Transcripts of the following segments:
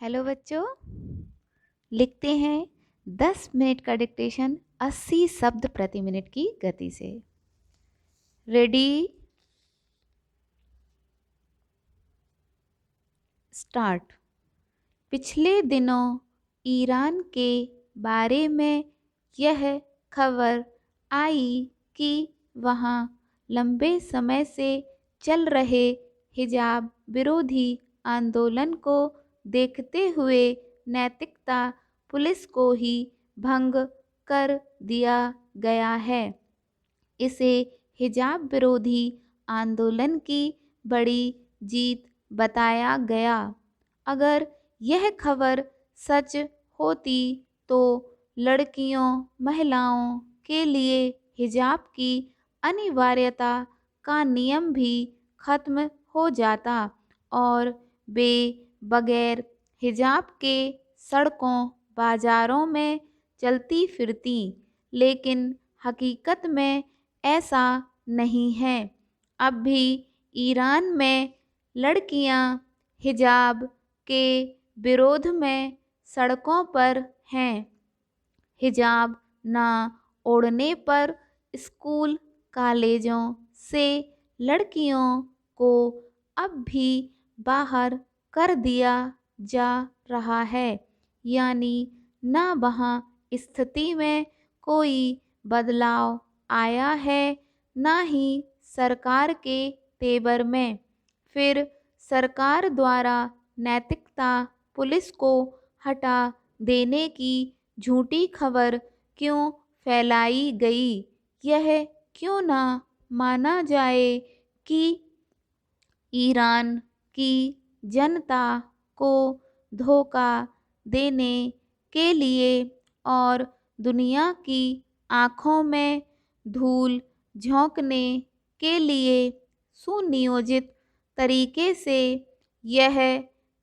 Hello बच्चों, लिखते हैं 10 मिनट का डिक्टेशन 80 शब्द प्रति मिनट की गति से। Ready, start. पिछले दिनों ईरान के बारे में यह खबर आई कि वहाँ लंबे समय से चल रहे हिजाब विरोधी आंदोलन को देखते हुए नैतिकता पुलिस को ही भंग कर दिया गया है। इसे हिजाब विरोधी आंदोलन की बड़ी जीत बताया गया। अगर यह खबर सच होती तो लड़कियों महिलाओं के लिए हिजाब की अनिवार्यता का नियम भी खत्म हो जाता और वे बगैर हिजाब के सड़कों बाजारों में चलती फिरती। लेकिन हकीकत में ऐसा नहीं है। अब भी ईरान में लड़कियां हिजाब के विरोध में सड़कों पर हैं। हिजाब ना ओढ़ने पर स्कूल कॉलेजों से लड़कियों को अब भी बाहर कर दिया जा रहा है। यानी ना वहाँ स्थिति में कोई बदलाव आया है, ना ही सरकार के तेवर में। फिर सरकार द्वारा नैतिकता पुलिस को हटा देने की झूठी खबर क्यों फैलाई गई? यह क्यों ना माना जाए कि ईरान की जनता को धोखा देने के लिए और दुनिया की आँखों में धूल झोंकने के लिए सुनियोजित तरीके से यह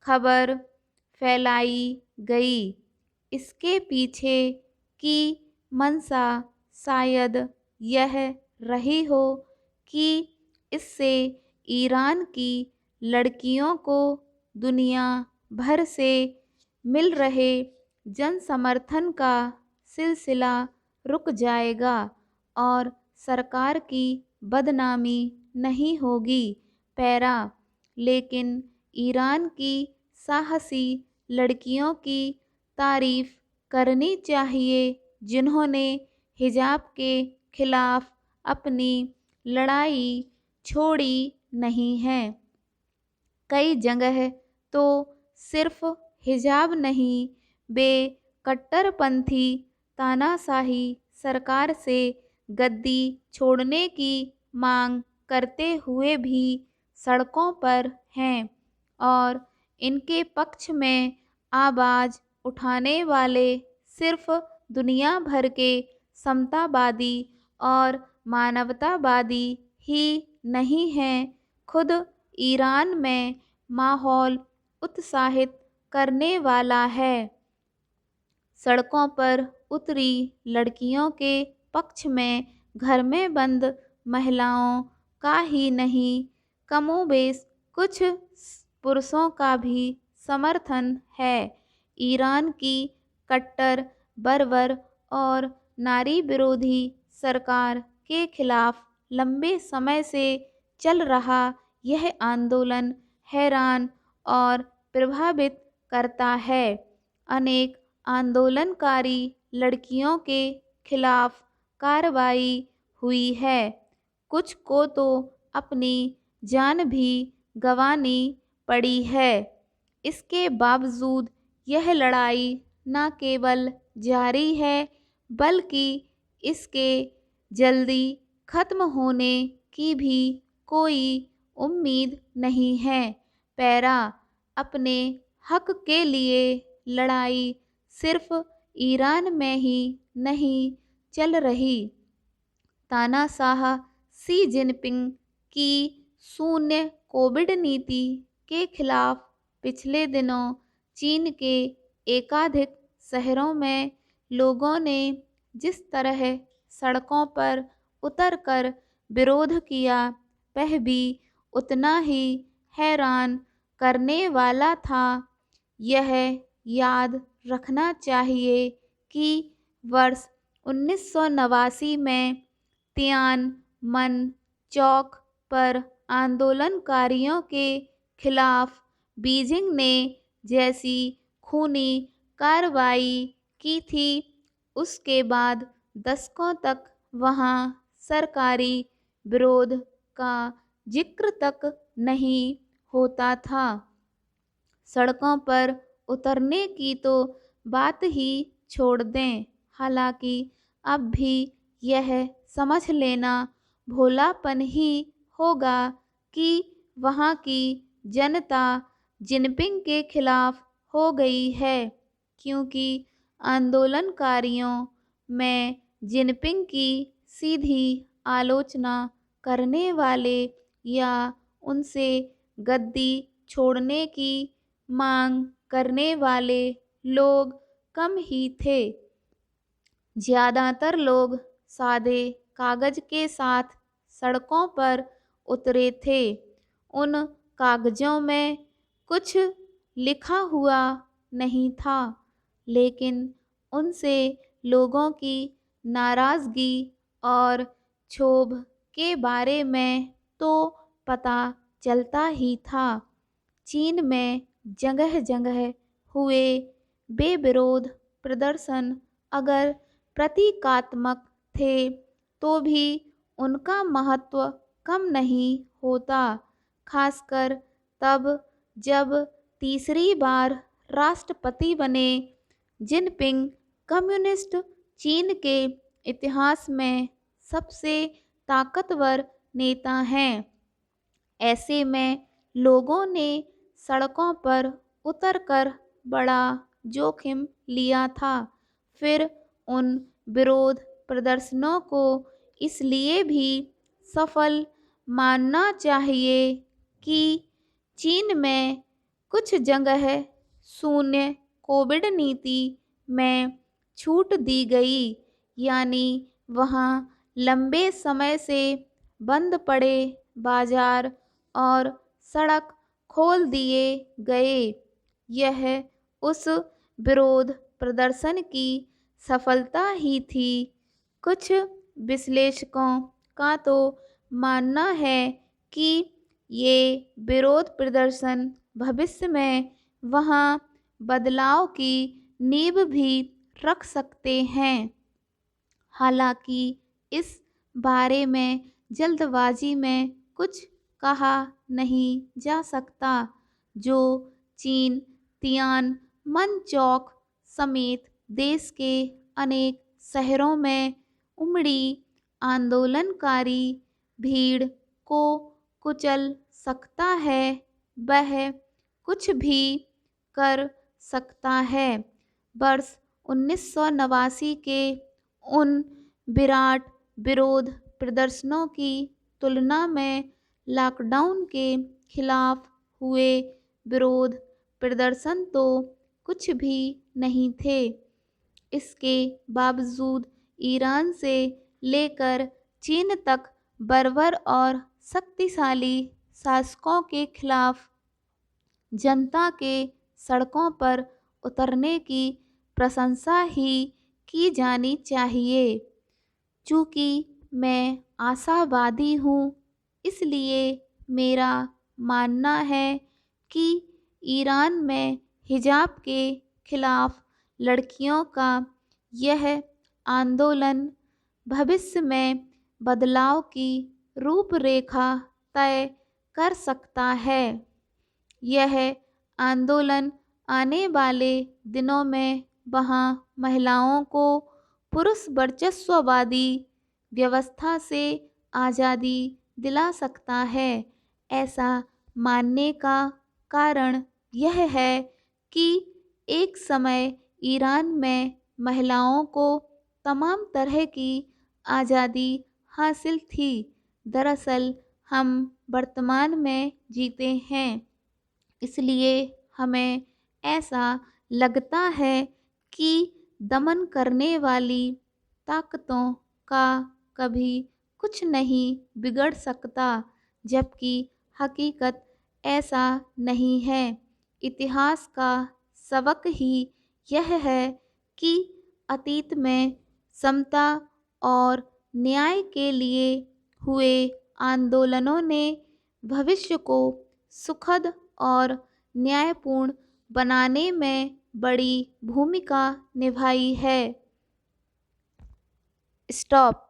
खबर फैलाई गई। इसके पीछे की मंशा शायद यह रही हो कि इससे ईरान की लड़कियों को दुनिया भर से मिल रहे जन समर्थन का सिलसिला रुक जाएगा और सरकार की बदनामी नहीं होगी। पैरा, लेकिन ईरान की साहसी लड़कियों की तारीफ करनी चाहिए जिन्होंने हिजाब के खिलाफ अपनी लड़ाई छोड़ी नहीं है। कई जगह तो सिर्फ हिजाब नहीं, वे कट्टरपंथी तानाशाही सरकार से गद्दी छोड़ने की मांग करते हुए भी सड़कों पर हैं और इनके पक्ष में आवाज उठाने वाले सिर्फ दुनिया भर के समतावादी और मानवतावादी ही नहीं हैं। खुद ईरान में माहौल उत्साहित करने वाला है। सड़कों पर उतरी लड़कियों के पक्ष में घर में बंद महिलाओं का ही नहीं, कमोबेश कुछ पुरुषों का भी समर्थन है। ईरान की कट्टर बर्बर और नारी विरोधी सरकार के खिलाफ लंबे समय से चल रहा यह आंदोलन हैरान और प्रभावित करता है। अनेक आंदोलनकारी लड़कियों के खिलाफ कार्रवाई हुई है। कुछ को तो अपनी जान भी गंवानी पड़ी है। इसके बावजूद यह लड़ाई न केवल जारी है बल्कि इसके जल्दी खत्म होने की भी कोई उम्मीद नहीं है। पैरा, अपने हक के लिए लड़ाई सिर्फ ईरान में ही नहीं चल रही। तानाशाह शी जिनपिंग की शून्य कोविड नीति के खिलाफ पिछले दिनों चीन के एकाधिक शहरों में लोगों ने जिस तरह सड़कों पर उतरकर विरोध किया, वह भी उतना ही हैरान करने वाला था। यह याद रखना चाहिए कि वर्ष 1989 में तियानमन चौक पर आंदोलनकारियों के खिलाफ बीजिंग ने जैसी खूनी कार्रवाई की थी, उसके बाद दशकों तक वहाँ सरकारी विरोध का जिक्र तक नहीं होता था। सड़कों पर उतरने की तो बात ही छोड़ दें। हालांकि अब भी यह समझ लेना भोलापन ही होगा कि वहाँ की जनता जिनपिंग के खिलाफ हो गई है, क्योंकि आंदोलनकारियों में जिनपिंग की सीधी आलोचना करने वाले या उनसे गद्दी छोड़ने की मांग करने वाले लोग कम ही थे। ज़्यादातर लोग सादे कागज के साथ सड़कों पर उतरे थे। उन कागजों में कुछ लिखा हुआ नहीं था, लेकिन उनसे लोगों की नाराज़गी और क्षोभ के बारे में तो पता चलता ही था। चीन में जगह जगह हुए बेविरोध प्रदर्शन अगर प्रतीकात्मक थे तो भी उनका महत्व कम नहीं होता, खासकर तब जब तीसरी बार राष्ट्रपति बने। जिनपिंग कम्युनिस्ट चीन के इतिहास में सबसे ताकतवर नेता हैं। ऐसे में लोगों ने सड़कों पर उतरकर बड़ा जोखिम लिया था। फिर उन विरोध प्रदर्शनों को इसलिए भी सफल मानना चाहिए कि चीन में कुछ जगह शून्य कोविड नीति में छूट दी गई, यानी वहाँ लंबे समय से बंद पड़े बाजार और सड़क खोल दिए गए। यह उस विरोध प्रदर्शन की सफलता ही थी। कुछ विश्लेषकों का तो मानना है कि ये विरोध प्रदर्शन भविष्य में वहाँ बदलाव की नींव भी रख सकते हैं। हालांकि इस बारे में जल्दबाजी में कुछ कहा नहीं जा सकता। जो चीन तियानमन चौक समेत देश के अनेक शहरों में उमड़ी आंदोलनकारी भीड़ को कुचल सकता है, वह कुछ भी कर सकता है। वर्ष 1989 के उन विराट विरोध प्रदर्शनों की तुलना में लॉकडाउन के खिलाफ हुए विरोध प्रदर्शन तो कुछ भी नहीं थे। इसके बावजूद ईरान से लेकर चीन तक बर्बर और शक्तिशाली शासकों के खिलाफ जनता के सड़कों पर उतरने की प्रशंसा ही की जानी चाहिए। चूँकि मैं आशावादी हूँ, इसलिए मेरा मानना है कि ईरान में हिजाब के खिलाफ लड़कियों का यह आंदोलन भविष्य में बदलाव की रूपरेखा तय कर सकता है। यह आंदोलन आने वाले दिनों में वहाँ महिलाओं को पुरुष वर्चस्ववादी व्यवस्था से आज़ादी दिला सकता है। ऐसा मानने का कारण यह है कि एक समय ईरान में महिलाओं को तमाम तरह की आज़ादी हासिल थी। दरअसल हम वर्तमान में जीते हैं, इसलिए हमें ऐसा लगता है कि दमन करने वाली ताकतों का कभी कुछ नहीं बिगड़ सकता, जबकि हकीकत ऐसा नहीं है। इतिहास का सबक ही यह है कि अतीत में समता और न्याय के लिए हुए आंदोलनों ने भविष्य को सुखद और न्यायपूर्ण बनाने में बड़ी भूमिका निभाई है। स्टॉप।